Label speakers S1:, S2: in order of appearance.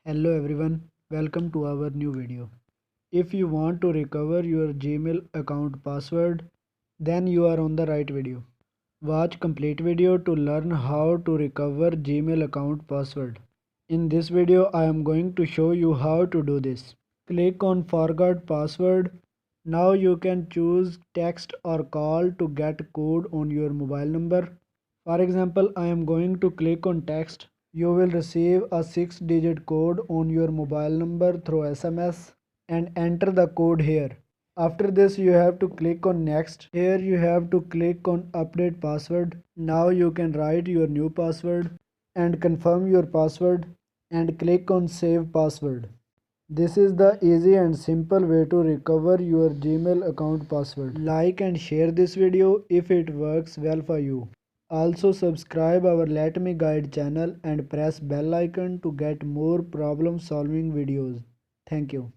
S1: Hello everyone, welcome to our new video. If you want to recover your Gmail account password, then you are on the right video. Watch complete video to learn how to recover Gmail account password. In this video, I am going to show you how to do this. Click on Forgot Password. Now you can choose text or call to get code on your mobile number. For example, I am going to click on text. You will receive a 6-digit code on your mobile number through SMS and enter the code here. After this, you have to click on next. Here you have to click on update password. Now you can write your new password and confirm your password and click on save password. This is the easy and simple way to recover your Gmail account password. Like and share this video if it works well for you. Also subscribe our Let Me Guide channel and press bell icon to get more problem solving videos. Thank you.